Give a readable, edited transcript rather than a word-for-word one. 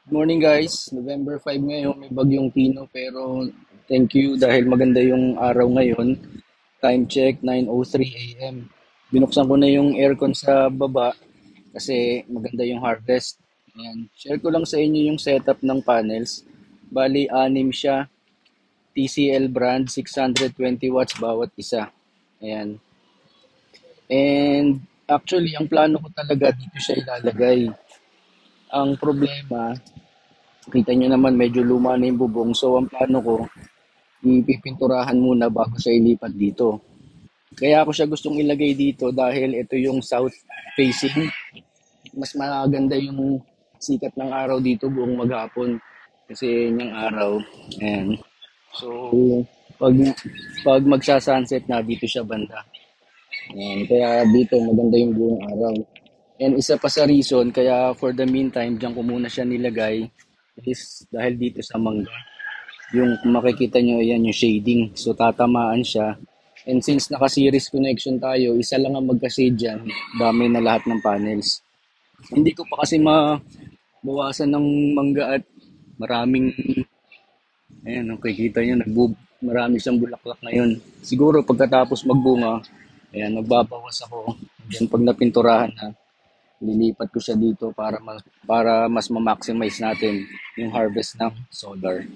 Morning guys, November 5 ngayon, may bagyong Tino pero thank you dahil maganda yung araw ngayon. Time check, 9:03 a.m. Binuksan ko na yung aircon sa baba kasi maganda yung harvest. Ayan. Share ko lang sa inyo yung setup ng panels. Bali, anim siya. TCL brand, 620 watts bawat isa. Ayan. And actually, ang plano ko talaga dito siya ilalagay. Ang problema, kita nyo naman medyo luma na yung bubong. So, ang plano ko, ipipinturahan muna bago siya ilipat dito. Kaya ako siya gustong ilagay dito dahil ito yung south facing. Mas maganda yung sikat ng araw dito buong maghapon. Kasi yun yung araw. Ayan. So, pag, pag magsa-sunset na, dito siya banda. Ayan. Kaya dito maganda yung buong araw. And isa pa sa reason, kaya for the meantime, diyan ko muna siya nilagay is dahil dito sa mangga. Yung kung makikita nyo, yan yung shading. So, tatamaan siya. And since naka-series connection tayo, isa lang ang magka-shade dyan, dami na lahat ng panels. Hindi ko pa kasi mabawasan ng mangga at maraming, ayan, nakikita nyo, marami siyang bulaklak ngayon. Siguro pagkatapos magbunga, ayan, magbabawas ako. Then pag napinturahan na, lilipat ko siya dito para mas ma-maximize natin yung harvest ng solar.